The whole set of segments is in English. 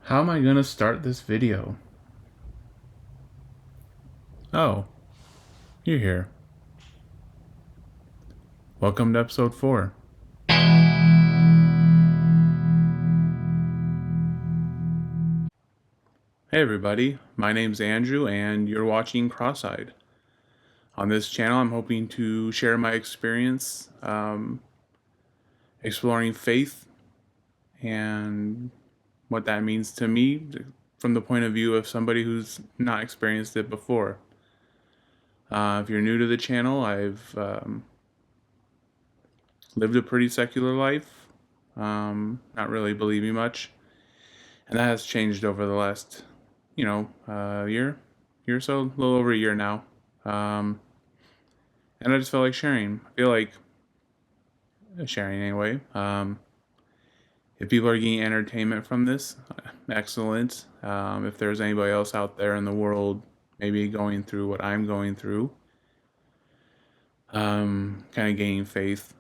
How am I going to start this video? Oh, you're here. Welcome to episode 4. Hey everybody, my name's Andrew and you're watching Cross-Eyed. On this channel I'm hoping to share my experience exploring faith and what that means to me from the point of view of somebody who's not experienced it before. If you're new to the channel, I've lived a pretty secular life, not really believing much, and that has changed over the last, year or so, a little over a year now, and I just felt like sharing. I feel like sharing anyway. If people are getting entertainment from this, excellent. If there's anybody else out there in the world maybe going through what I'm going through, kind of gaining faith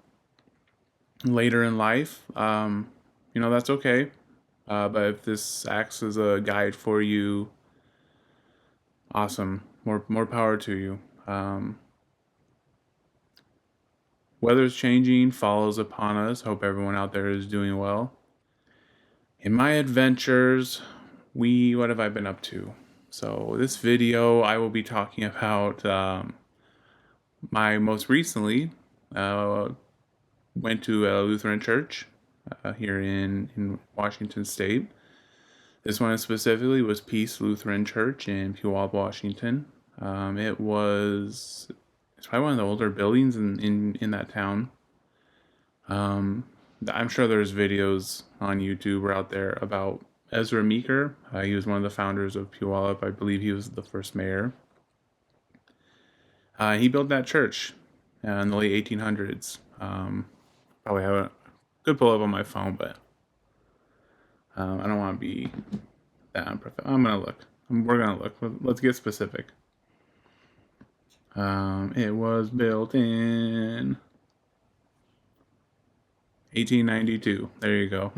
later in life, that's okay. But if this acts as a guide for you, awesome. More power to you. Weather's changing, fall is upon us. Hope everyone out there is doing well. In my adventures, what have I been up to? So this video, I will be talking about my most recently went to a Lutheran church here in Washington State. This one specifically was Peace Lutheran Church in Puyallup, Washington. It's probably one of the older buildings in that town. I'm sure there's videos on YouTube or out there about Ezra Meeker. He was one of the founders of Puyallup. I believe he was the first mayor. He built that church in the late 1800s. Probably have a good pull up on my phone, but I don't want to be that unprofessional. I'm gonna look. We're gonna look. Let's get specific. It was built in 1892. There you go.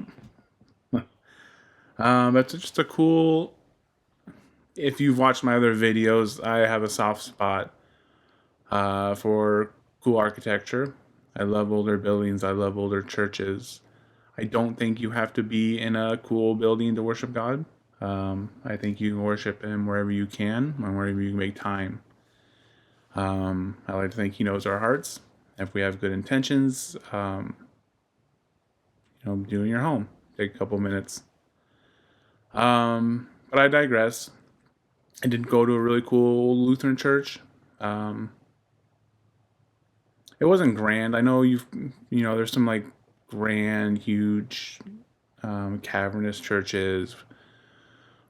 That's just a cool. If you've watched my other videos, I have a soft spot for cool architecture. I love older buildings. I love older churches. I don't think you have to be in a cool building to worship God. I think you can worship Him wherever you can and wherever you can make time. I like to think He knows our hearts. If we have good intentions, do it in your home. Take a couple minutes. But I digress. I did go to a really cool Lutheran church. It wasn't grand. I know there's some like grand, huge, cavernous churches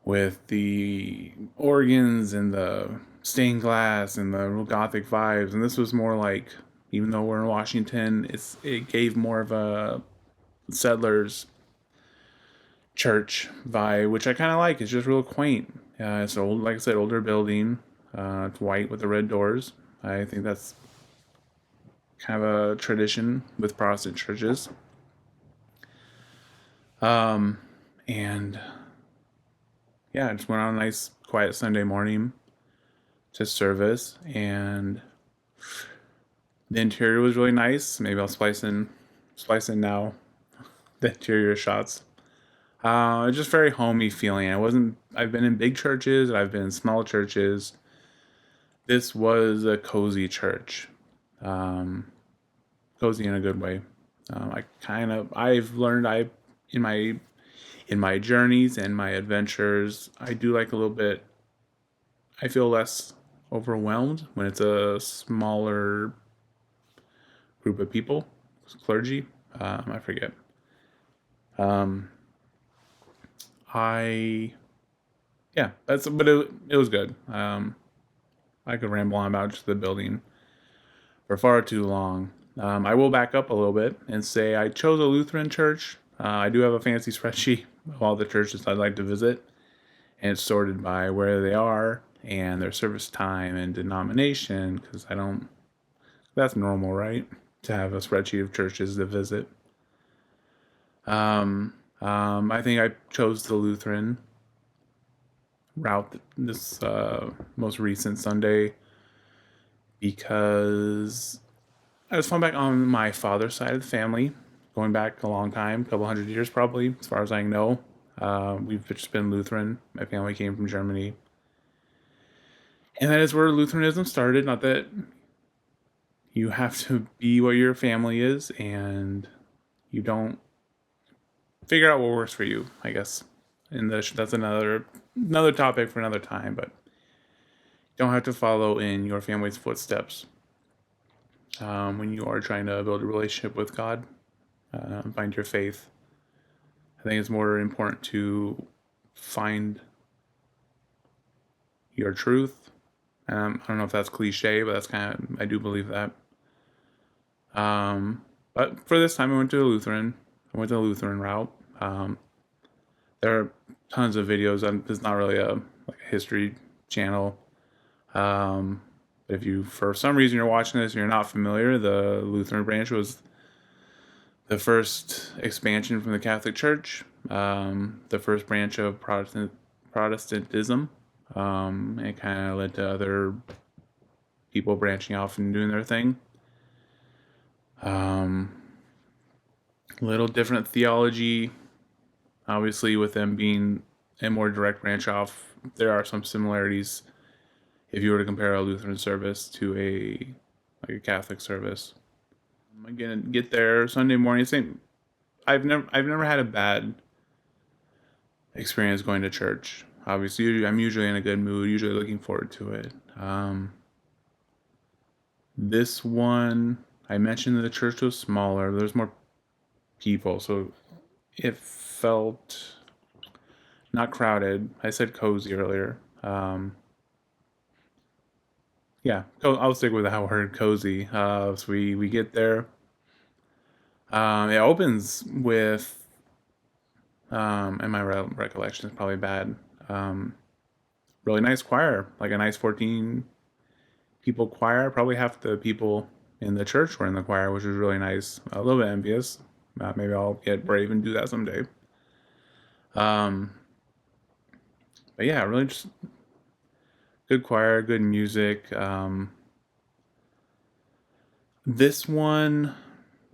with the organs and the stained glass and the real Gothic vibes. And this was more like, even though we're in Washington, it gave more of a settlers church vibe, which I kind of like. It's just real quaint. It's old, like I said, older building. It's white with the red doors. I think that's kind of a tradition with Protestant churches. And yeah, I just went on a nice, quiet Sunday morning to service, and the interior was really nice. Maybe I'll splice in now the interior shots. Just very homey feeling. I've been in big churches, I've been in small churches. This was a cozy church. Cozy in a good way. I've learned in my journeys and my adventures, I do like a little bit, I feel less overwhelmed when it's a smaller group of people, clergy. I forget. But it was good. I could ramble on about just the building for far too long. I will back up a little bit and say I chose a Lutheran church. I do have a fancy spreadsheet of all the churches I'd like to visit, and it's sorted by where they are and their service time and denomination, because that's normal, right? To have a spreadsheet of churches to visit. I think I chose the Lutheran route this most recent Sunday because I was falling back on my father's side of the family, going back a long time, a couple hundred years probably, as far as I know. We've just been Lutheran. My family came from Germany. And that is where Lutheranism started. Not that you have to be what your family is, and you don't figure out what works for you, I guess. And that's another topic for another time, but you don't have to follow in your family's footsteps when you are trying to build a relationship with God, find your faith. I think it's more important to find your truth. I don't know if that's cliche, but I do believe that. But for this time, I went to the Lutheran route. There are tons of videos. It's not really a history channel. If you, for some reason, you're watching this and you're not familiar, the Lutheran branch was the first expansion from the Catholic Church, the first branch of Protestantism. It kind of led to other people branching off and doing their thing. Little different theology, obviously, with them being a more direct branch off. There are some similarities if you were to compare a Lutheran service to a Catholic service. Again, get there Sunday morning. I've never had a bad experience going to church. Obviously, I'm usually in a good mood, usually looking forward to it. This one, I mentioned that the church was smaller. There's more people, so it felt not crowded. I said cozy earlier. Yeah, I'll stick with that word, cozy. So we get there. It opens with, and my recollection is probably bad. Really nice choir, like a nice 14 people choir. Probably half the people in the church were in the choir, which was really nice. A little bit envious. Maybe I'll get brave and do that someday. But yeah, really just good choir, good music. This one,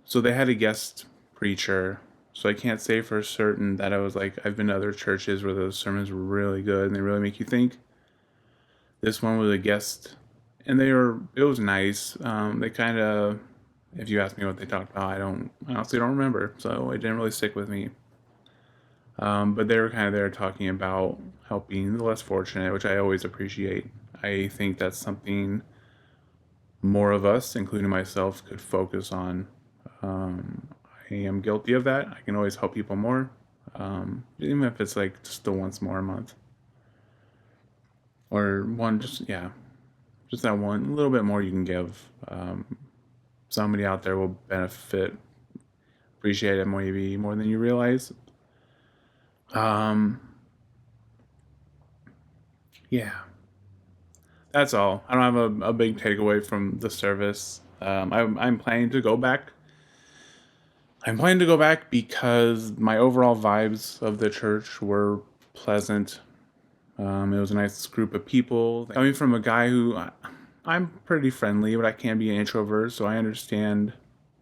so they had a guest preacher, so I can't say for certain that I was like, I've been to other churches where those sermons were really good and they really make you think. This one was a guest, and it was nice. They kind of, if you ask me what they talked about, I honestly don't remember, so it didn't really stick with me. But they were kind of there talking about helping the less fortunate, which I always appreciate. I think that's something more of us, including myself, could focus on. I am guilty of that. I can always help people more, even if it's like just the once more a month. Or just that one little bit more you can give. Somebody out there will benefit, appreciate it maybe more than you realize. Yeah, that's all. I don't have a big takeaway from the service. I'm planning to go back. I'm planning to go back because my overall vibes of the church were pleasant. It was a nice group of people. Coming from a guy who I'm pretty friendly, but I can be an introvert, so I understand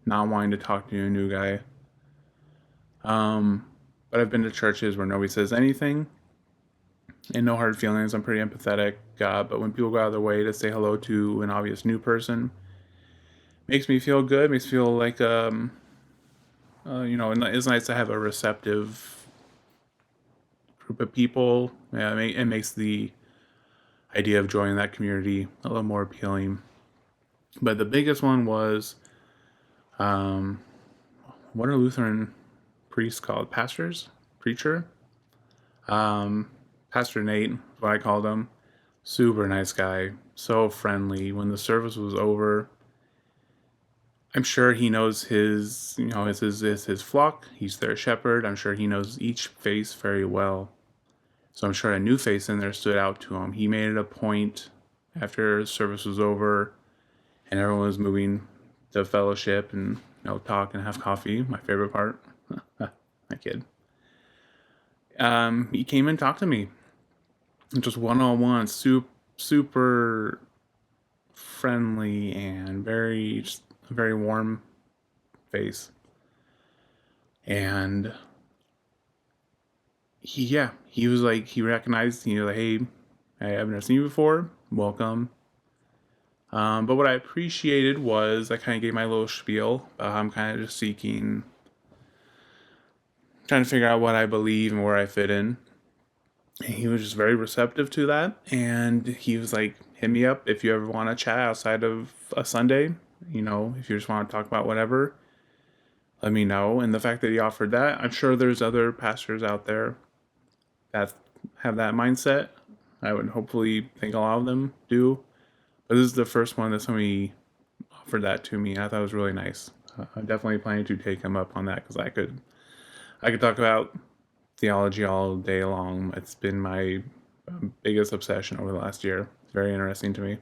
not wanting to talk to a new guy. But I've been to churches where nobody says anything and no hard feelings. I'm pretty empathetic, but when people go out of their way to say hello to an obvious new person, makes me feel good. Makes me feel like it's nice to have a receptive group of people. Yeah, it makes the idea of joining that community a little more appealing. But the biggest one was, what are Lutheran priests called? Preacher? Pastor Nate, what I called him. Super nice guy, so friendly. When the service was over, I'm sure he knows his flock. He's their shepherd. I'm sure he knows each face very well. So I'm sure a new face in there stood out to him. He made it a point after service was over and everyone was moving to fellowship and talk and have coffee. My favorite part. My kid. He came and talked to me. just one-on-one, super friendly and just a very warm face. And he was like, he recognized, like, hey, I've never seen you before, welcome. But what I appreciated was I kind of gave my little spiel. I'm kind of just trying to figure out what I believe and where I fit in. And he was just very receptive to that. And he was like, hit me up if you ever want to chat outside of a Sunday. If you just want to talk about whatever, let me know. And the fact that he offered that, I'm sure there's other pastors out there that have that mindset. I would hopefully think a lot of them do. But this is the first one that somebody offered that to me. I thought it was really nice. I'm definitely planning to take him up on that because I could talk about theology all day long. It's been my biggest obsession over the last year. It's very interesting to me.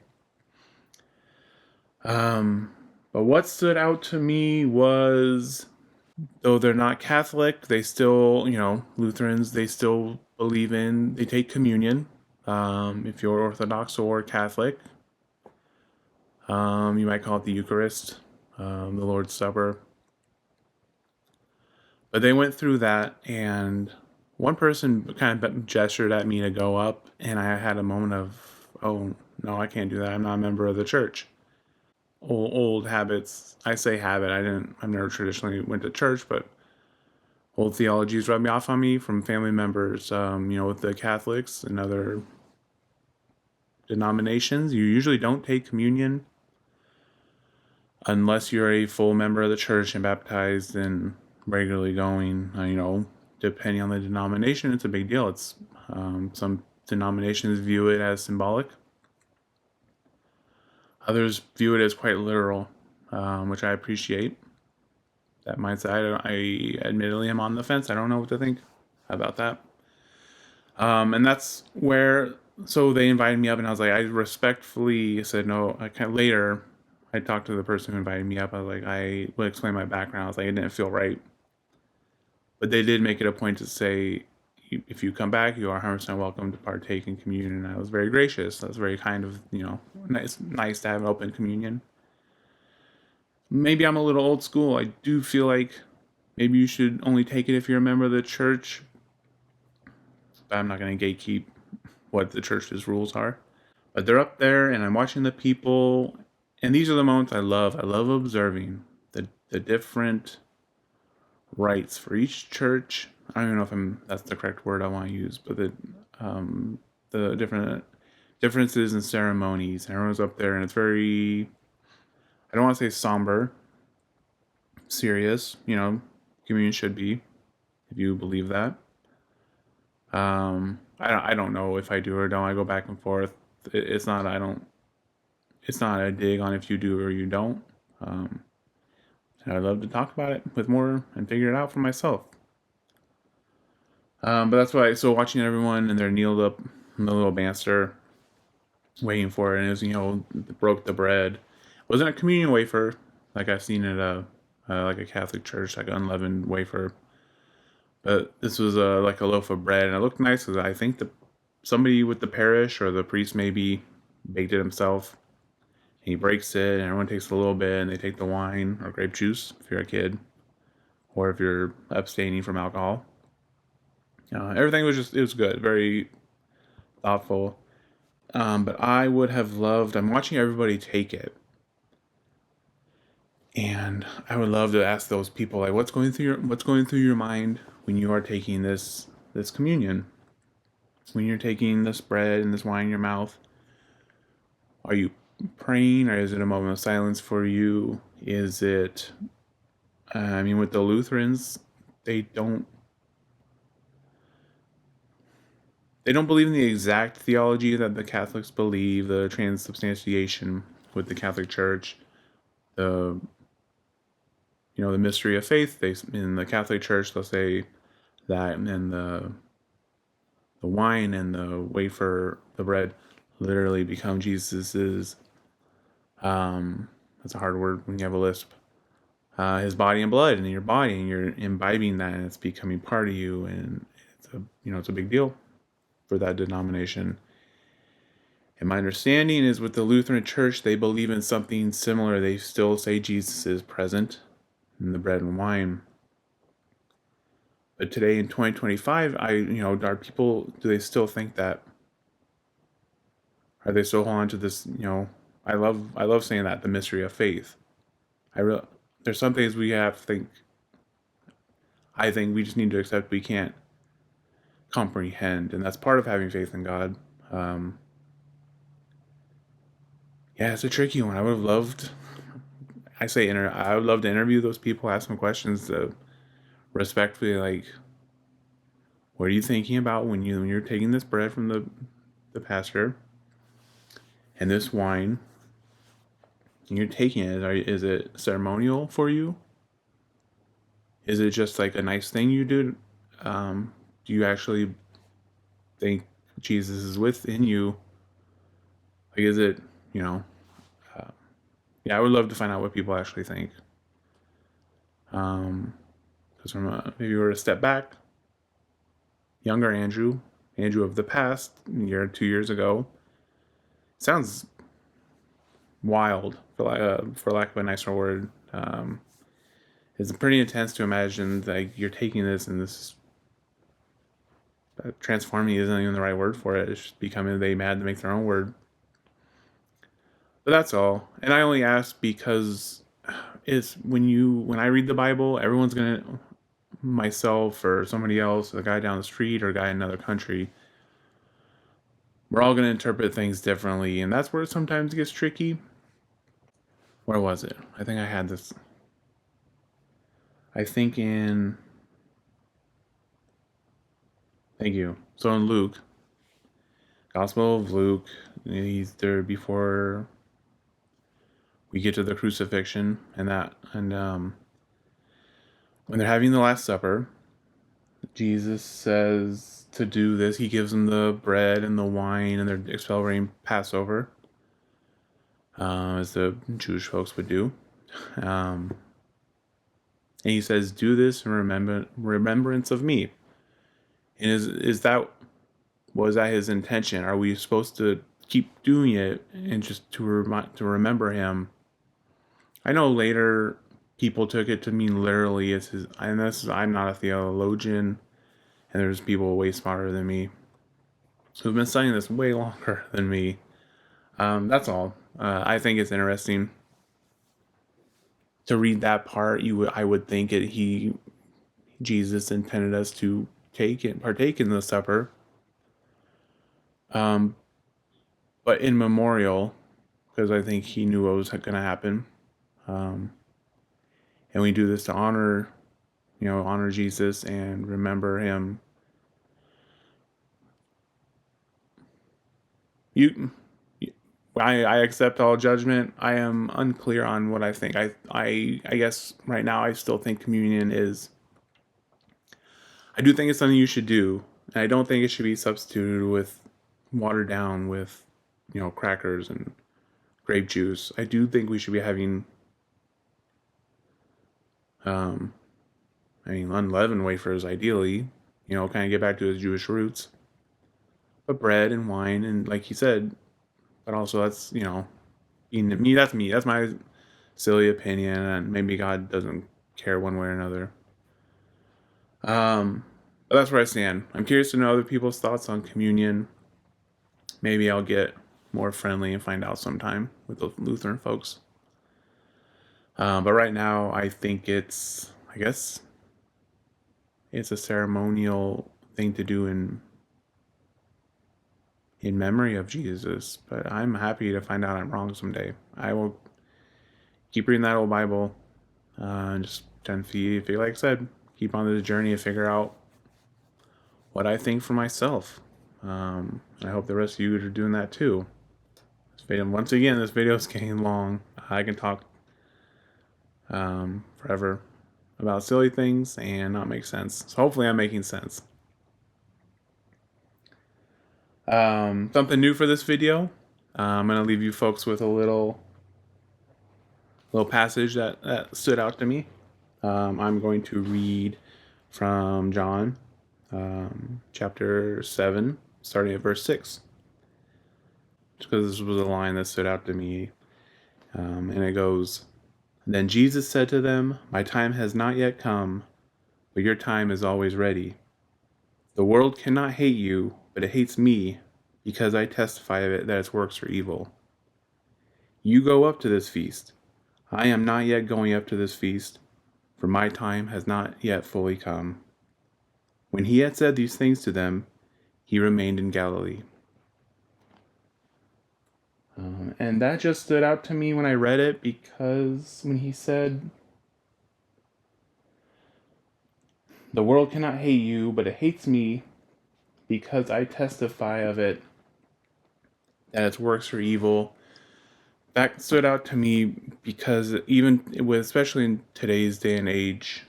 But what stood out to me was, though they're not Catholic, they still, Lutherans, they still they take communion. If you're Orthodox or Catholic, you might call it the Eucharist, the Lord's Supper. But they went through that, and one person kind of gestured at me to go up, and I had a moment of, oh, no, I can't do that. I'm not a member of the church. Old habits. I say habit. I've never traditionally went to church, but old theologies rubbed me off on me from family members. With the Catholics and other denominations, you usually don't take communion unless you're a full member of the church and baptized and regularly going. Depending on the denomination, it's a big deal. It's some denominations view it as symbolic. Others view it as quite literal, which I appreciate. That mindset. I admittedly am on the fence. I don't know what to think about that. And that's where. So they invited me up, and I was like, I respectfully said no. Later, I talked to the person who invited me up. I was like, I would explain my background. I was like, it didn't feel right. But they did make it a point to say, if you come back, you are 100% welcome to partake in communion. And I was very gracious. That was very kind of, nice to have an open communion. Maybe I'm a little old school. I do feel like maybe you should only take it if you're a member of the church. But I'm not going to gatekeep what the church's rules are. But they're up there, and I'm watching the people. And these are the moments I love. I love observing the different rites for each church. I don't even know if that's the correct word I want to use, but the different differences in ceremonies. And everyone's up there, and it's very, I don't want to say somber, serious. Communion should be, if you believe that. I don't know if I do or don't. I go back and forth. It's not a dig on if you do or you don't. I'd love to talk about it with more and figure it out for myself. But that's why. So watching everyone and they're kneeled up in the little banister, waiting for it, and it was broke the bread. It wasn't a communion wafer like I've seen at like a Catholic church, like unleavened wafer. But this was like a loaf of bread, and it looked nice because I think somebody with the parish or the priest maybe baked it himself. He breaks it, and everyone takes a little bit, and they take the wine or grape juice if you're a kid, or if you're abstaining from alcohol. Everything was it was good, very thoughtful. But I would have loved. I'm watching everybody take it, and I would love to ask those people, like, what's going through your mind when you are taking this communion, when you're taking this bread and this wine in your mouth. Are you praying, or is it a moment of silence for you? Is it, with the Lutherans, they don't believe in the exact theology that the Catholics believe, the transubstantiation with the Catholic Church, the mystery of faith. In the Catholic Church, they'll say that, and the wine and the wafer, the bread, literally become Jesus's. That's a hard word when you have a lisp. His body and blood in your body, and you're imbibing that, and it's becoming part of you, and it's a big deal. for that denomination. And my understanding is with the Lutheran Church, they believe in something similar. They still say Jesus is present in the bread and wine. But today in 2025, are people, do they still think that? Are they still holding on to this, I love saying that, the mystery of faith. There's some things we have to think, I think we just need to accept we can't comprehend, and that's part of having faith in God. Yeah, it's a tricky one. I would love to interview those people, ask them questions to respectfully, like, what are you thinking about when you're taking this bread from the pastor and this wine, and you're taking it? Is it ceremonial for you? Is it just like a nice thing you do? Do you actually think Jesus is within you? Like, is it, yeah, I would love to find out what people actually think. Because if you were to step back, younger Andrew of the past, year, 2 years ago, sounds wild, for lack of a nicer word. It's pretty intense to imagine like you're taking this and this transforming isn't even the right word for it. It's just becoming they mad to make their own word. But that's all. And I only ask because it's when I read the Bible, everyone's gonna, myself or somebody else, a guy down the street or a guy in another country, we're all gonna interpret things differently, and that's where it sometimes gets tricky. Where was it? I think I had this. I think in. Thank you. So in Luke, Gospel of Luke, he's there before we get to the crucifixion and when they're having the Last Supper, Jesus says to do this. He gives them the bread and the wine, and they're celebrating Passover, as the Jewish folks would do. And he says, "Do this in remembrance of me." And was that his intention? Are we supposed to keep doing it and just to remember him? I know later people took it to mean literally. I'm not a theologian, and there's people way smarter than me who've been studying this way longer than me. That's all. I think it's interesting to read that part. I would think Jesus intended us to partake in the supper, but in memorial, because I think he knew what was going to happen, and we do this to honor Jesus and remember him. I accept all judgment. I am unclear on what I think. I guess right now I still think communion is. I do think it's something you should do, and I don't think it should be substituted with watered down with, crackers and grape juice. I do think we should be having, unleavened wafers ideally. Kind of get back to his Jewish roots, but bread and wine and like he said. But also that's me. That's me. That's my silly opinion, and maybe God doesn't care one way or another. But that's where I stand. I'm curious to know other people's thoughts on communion. Maybe I'll get more friendly and find out sometime with the Lutheran folks. But right now, I think it's a ceremonial thing to do in memory of Jesus. But I'm happy to find out I'm wrong someday. I will keep reading that old Bible, and just tend to, like I said, keep on this journey to figure out what I think for myself. And I hope the rest of you are doing that too. Once again, this video is getting long. I can talk forever about silly things and not make sense. So hopefully I'm making sense. Something new for this video. I'm going to leave you folks with a little passage that stood out to me. I'm going to read from John, chapter 7, starting at verse 6, because this was a line that stood out to me. And it goes, "Then Jesus said to them, 'My time has not yet come, but your time is always ready. The world cannot hate you, but it hates me, because I testify of it that its works are evil. You go up to this feast. I am not yet going up to this feast, for my time has not yet fully come.' When he had said these things to them, he remained in Galilee." And that just stood out to me when I read it, because when he said, "The world cannot hate you, but it hates me, because I testify of it that its works are evil," that stood out to me because even with, especially in today's day and age,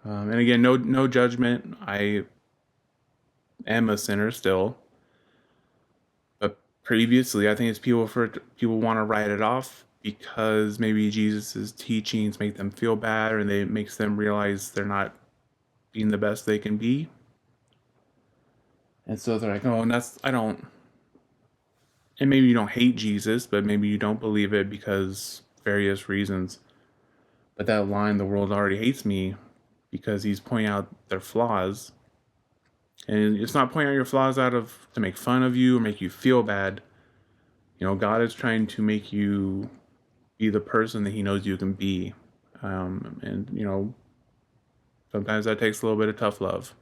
and again, no judgment. I am a sinner still, but previously, I think it's people want to write it off because maybe Jesus's teachings make them feel bad, or they makes them realize they're not being the best they can be, and so they're like, "Oh, and that's I don't." And maybe you don't hate Jesus, but maybe you don't believe it because various reasons. But that line, "The world already hates me," because he's pointing out their flaws. And it's not pointing out your flaws out of to make fun of you or make you feel bad. God is trying to make you be the person that he knows you can be. And sometimes that takes a little bit of tough love.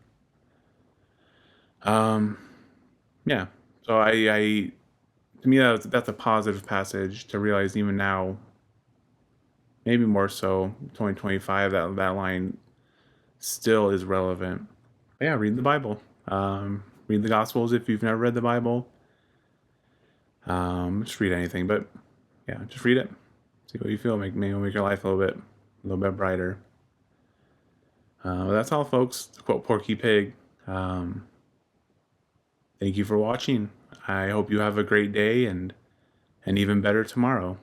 Yeah. So I to me, that's a positive passage to realize even now, maybe more so 2025, that line still is relevant. But yeah, read the Bible. Read the Gospels if you've never read the Bible. Just read anything, but yeah, just read it. See what you feel. Maybe it'll make your life a little bit brighter. That's all, folks. To quote Porky Pig. Thank you for watching. I hope you have a great day and even better tomorrow.